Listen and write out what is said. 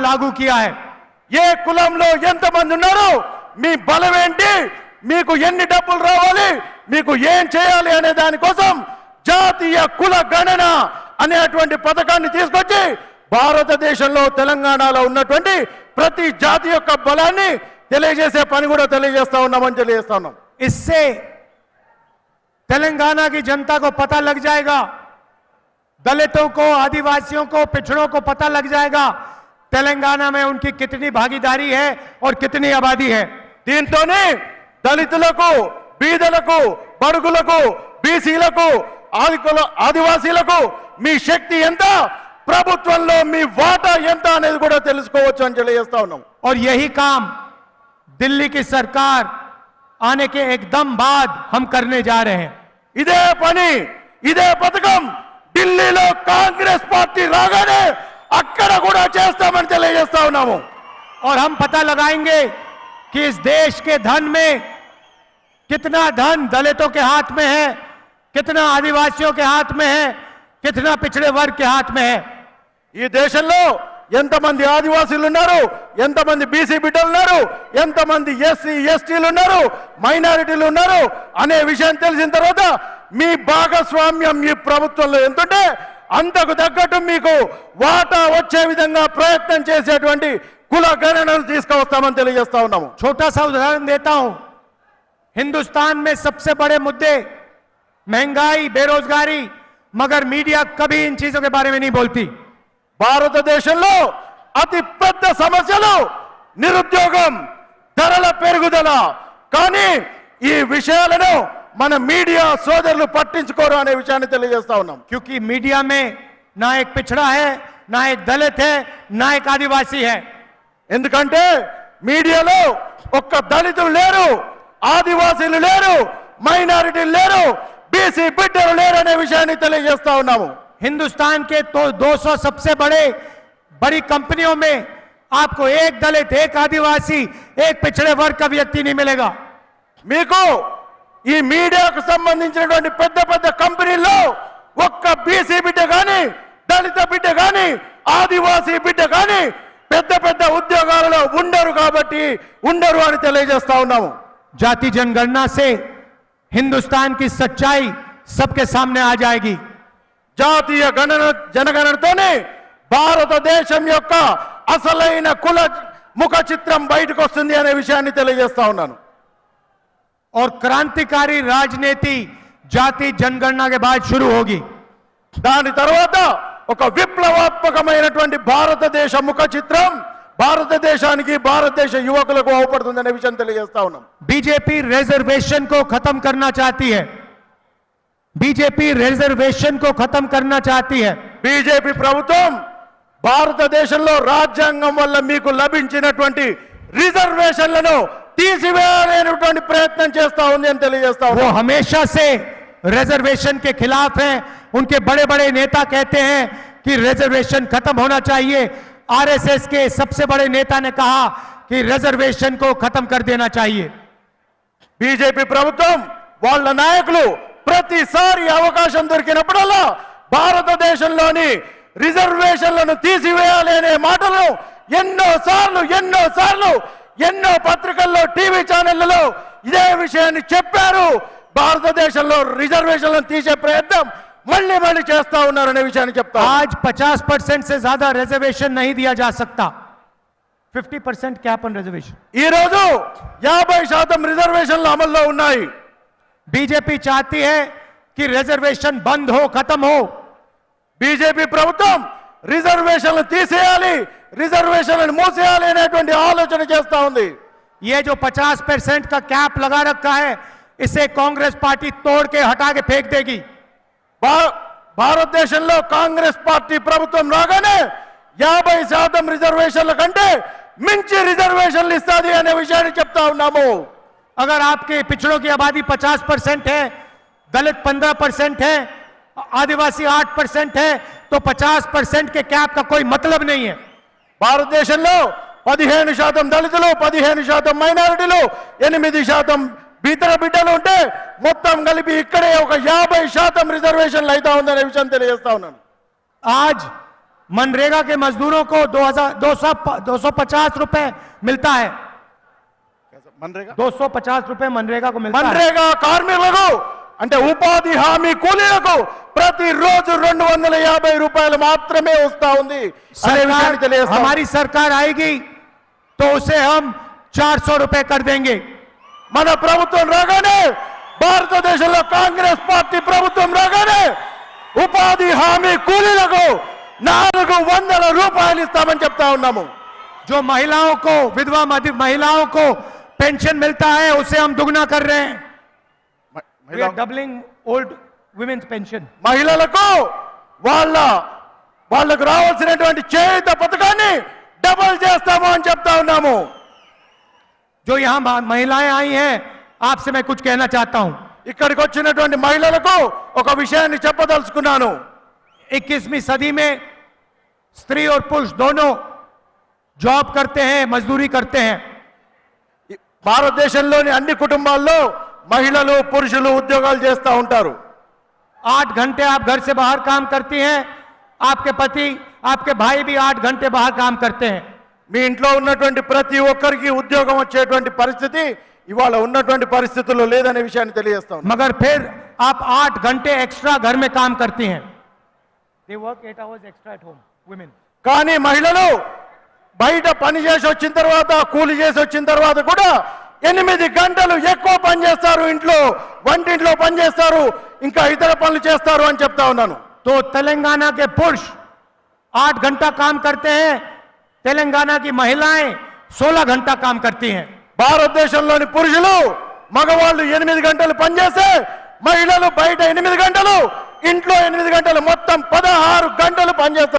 लागू किया है। ఏ కులంలో ఎంతమంది ఉన్నారు, మీ బలం ఏంటి, మీకు ఎన్ని డబ్బులు రావాలి, మీకు ఏం చేయాలి అనే దానికోసం జాతీయ కుల గణన అనేటువంటి పథకాన్ని తీసుకొచ్చి భారతదేశంలో తెలంగాణలో ఉన్నటువంటి ప్రతి జాతి యొక్క బలాన్ని తెలియజేసే పని కూడా తెలియజేస్తా ఉన్నామని తెలియజేస్తా ఉన్నాం। इससे तेलंगाना की जनता को पता लग जाएगा, दलितों को, आदिवासियों को, पिछड़ों को पता लग जाएगा तेलंगाना में उनकी कितनी भागीदारी है और कितनी आबादी है। దీంతోనే దళితులకు, బీదలకు, బడుగులకు, బీసీలకు, ఆదివాసీలకు మీ శక్తి ఎంత, ప్రభుత్వంలో మీ వాటా ఎంత అనేది కూడా తెలుసుకోవచ్చు అని తెలియజేస్తా ఉన్నాం। और यही काम दिल्ली की सरकार आने के एकदम बाद हम करने जा रहे हैं। ఇదే పని, ఇదే పథకం ఢిల్లీలో కాంగ్రెస్ పార్టీ రాగానే అక్కడ కూడా చేస్తామని తెలియజేస్తా ఉన్నాము। और हम पता लगाएंगे कि इस देश के धन में कितना धन दलितों के हाथ में है, कितना आदिवासियों के हाथ में है, कितना पिछड़े वर्ग के हाथ में है। ఈ దేశంలో ఎంతమంది ఆదివాసీలు ఉన్నారు, ఎంతమంది బీసీ బిడ్డలు ఉన్నారు, ఎంతమంది ఎస్సీ ఎస్టీలు ఉన్నారు, మైనారిటీలు ఉన్నారు అనే విషయం తెలిసిన తర్వాత మీ భాగస్వామ్యం ఈ ప్రభుత్వంలో ఎంతుంటే అంతకు తగ్గట్టు మీకు వాటా వచ్చే విధంగా ప్రయత్నం చేసేటువంటి కుల గణనను తీసుకువస్తామని తెలియజేస్తా ఉన్నాము। छोटा सा उदाहरण देता हूं, हिंदुस्तान में सबसे बड़े मुद्दे महंगाई, बेरोजगारी, मगर मीडिया कभी इन चीजों के बारे में नहीं बोलती। భారతదేశంలో అతి పెద్ద సమస్యలు నిరుద్యోగం, ధరల పెరుగుదల, కానీ ఈ విషయాలను మన మీడియా సోదరులు పట్టించుకోరు అనే విషయాన్ని తెలియజేస్తా ఉన్నాం। क्योंकि मीडिया में ना एक पिछड़ा है, ना एक दलित है, ना एक आदिवासी है। ఎందుకంటే మీడియాలో ఒక్క దళితులు లేరు, ఆదివాసీలు లేరు, మైనారిటీలు లేరు, బీసీ బిడ్డలు లేరు అనే విషయాన్ని తెలియజేస్తా ఉన్నాము। हिंदुस्तान के तो 200 सबसे बड़ी कंपनियों में आपको एक दलित, एक आदिवासी, एक पिछड़े वर्ग का व्यक्ति नहीं मिलेगा। మీకు ఈ మీడియాకు సంబంధించినటువంటి పెద్ద పెద్ద కంపెనీల్లో ఒక్క బీసీ బిడ్డ కానీ, దళిత బిడ్డ కానీ, ఆదివాసీ బిడ్డ కానీ పెద్ద పెద్ద ఉద్యోగాలలో ఉండరు కాబట్టి ఉండరు అని తెలియజేస్తా ఉన్నాము। जाति जनगणना से हिंदुस्तान की सच्चाई सबके सामने आ जाएगी। జాతీయ జనగణనతోనే భారతదేశం యొక్క అసలైన కుల ముఖ చిత్రం బయటకు వస్తుంది అనే విషయాన్ని తెలియజేస్తా ఉన్నాను। और क्रांतिकारी राजनीति जाति जनगणना के बाद शुरू होगी। దాని తర్వాత ఒక విప్లవాత్మకమైనటువంటి భారతదేశ ముఖ చిత్రం భారతదేశానికి, భారతదేశ యువకులకు అవపడుతుందనే విషయం తెలియజేస్తా ఉన్నాం। बीजेपी रिजर्वेशन को खत्म करना चाहती है। बीजेपी रिजर्वेशन को खत्म करना चाहती है। బీజేపీ ప్రభుత్వం భారతదేశంలో రాజ్యాంగం వల్ల మీకు లభించినటువంటి రిజర్వేషన్లను తీసివేయాలనేటువంటి ప్రయత్నం చేస్తా ఉంది అని తెలియజేస్తా वो ఉన్నాం। हमेशा से रिजर्वेशन के खिलाफ हैं। उनके बड़े बड़े नेता कहते हैं कि रिजर्वेशन खत्म होना चाहिए। आरएसएस के सबसे बड़े नेता ने कहा कि रिजर्वेशन को खत्म कर देना चाहिए। బీజేపీ ప్రభుత్వం వాళ్ళ నాయకులు ప్రతిసారి అవకాశం దొరికినప్పుడల్లా భారతదేశంలోని రిజర్వేషన్లను తీసివేయాలి అనే మాటలు ఎన్నోసార్లు ఎన్నో పత్రికల్లో, టీవీ ఛానళ్లలో ఇదే విషయాన్ని చెప్పారు। భారతదేశంలో రిజర్వేషన్లను తీసే ప్రయత్నం మళ్ళీ చేస్తా ఉన్నారనే విషయాన్ని చెప్తా। आज 50% से ज्यादा रिजर्वेशन नहीं दिया जा सकता। 50% कैप ऑन रिजर्वेशन। ఈ రోజు 50% రిజర్వేషన్లు అమల్లో ఉన్నాయి। बीजेपी चाहती है कि रिजर्वेशन बंद हो, खत्म हो। బీజేపీ ప్రభుత్వం రిజర్వేషన్లు తీసేయాలి, రిజర్వేషన్లను మూసేయాలి అనేటువంటి ఆలోచన చేస్తా ఉంది। ये जो 50% का कैप लगा रखा है, इसे कांग्रेस पार्टी तोड़ के हटा के फेंक देगी। భారతదేశంలో కాంగ్రెస్ పార్టీ ప్రభుత్వం రాగానే 50% రిజర్వేషన్ల కంటే మించి రిజర్వేషన్లు ఇస్తాది అనే విషయాన్ని చెప్తా ఉన్నాము। अगर आपके पिछड़ों की आबादी 50% है, दलित 15% है, आदिवासी 8% है, तो 50% के कैप का कोई मतलब नहीं है। భారతదేశంలో 15% దళితులు, 15% మైనారిటీలు, 8% ఇతర బిడ్డలు ఉంటే మొత్తం కలిపి ఇక్కడే ఒక 50% రిజర్వేషన్లు అయితే ఉందనే విషయం తెలియజేస్తా ఉన్నాను। आज मनरेगा के मजदूरों को 250 रुपए मिलता है। मनरेगा 250 रुपए मनरेगा को मिलता है। मनरेगा కార్మికులకు అంటే ఉపాధి హామీ కూలీలకు ప్రతిరోజు 250 రూపాయలు మాత్రమే వస్తా ఉంది అనే విషయాన్ని తెలియజేస్తాం. हमारी सरकार आएगी तो उसे हम 400 रुपए कर देंगे। మన ప్రభుత్వం రాగానే భారతదేశంలో కాంగ్రెస్ పార్టీ ప్రభుత్వం రాగానే ఉపాధి హామీ కూలీలకు 400 రూపాయలు ఇస్తామని చెప్తా ఉన్నాము. जो महिलाओं को विधवा महिलाओं को पेंशन मिलता है उसे हम दुगना कर रहे हैं। We are doubling old women's pension. మహిళలకు వాళ్ళకు రావాల్సినటువంటి చేయూత పథకాన్ని డబుల్ చేస్తాము అని చెప్తా ఉన్నాము. जो यहाँ महिलाएं आई हैं आपसे मैं कुछ कहना चाहता हूं। ఇక్కడికి వచ్చినటువంటి మహిళలకు ఒక విషయాన్ని చెప్పదలుచుకున్నాను. 21वीं सदी में स्त्री और पुरुष दोनों जॉब करते हैं, मजदूरी करते हैं। భారతదేశంలోని అన్ని కుటుంబాల్లో మహిళలు పురుషులు ఉద్యోగాలు చేస్తూ ఉంటారు. 8 घंटे आप घर से बाहर काम करती हैं, आपके पति आपके भाई भी 8 घंटे बाहर काम करते हैं। మీ ఇంట్లో ఉన్నటువంటి ప్రతి ఒక్కరికి ఉద్యోగం వచ్చేటువంటి పరిస్థితి ఇవాళ ఉన్నటువంటి పరిస్థితుల్లో లేదనే విషయాన్ని తెలియజేస్తాం. मगर फिर आप 8 घंटे एक्स्ट्रा घर में काम करती हैं। They work 8 hours extra at home, women. కానీ మహిళలు బయట పని చేసి వచ్చిన తర్వాత కూలి చేసి వచ్చిన తర్వాత కూడా 8 గంటలు ఎక్కువ పని చేస్తారు. ఇంట్లో వంటింట్లో పని చేస్తారు, ఇంకా ఇతర పనులు చేస్తారు అని చెప్తా ఉన్నాను. तो तेलंगाना के पुरुष 8 घंटा काम करते हैं, तेलंगाना की महिलाएं 16 घंटा काम करती हैं। భారతదేశంలోని పురుషులు మగవాళ్ళు 8 గంటలు పనిచేస్తే మహిళలు బయట 8 గంటలు, ఇంట్లో 8 గంటలు, మొత్తం 16 గంటలు పనిచేస్తారు.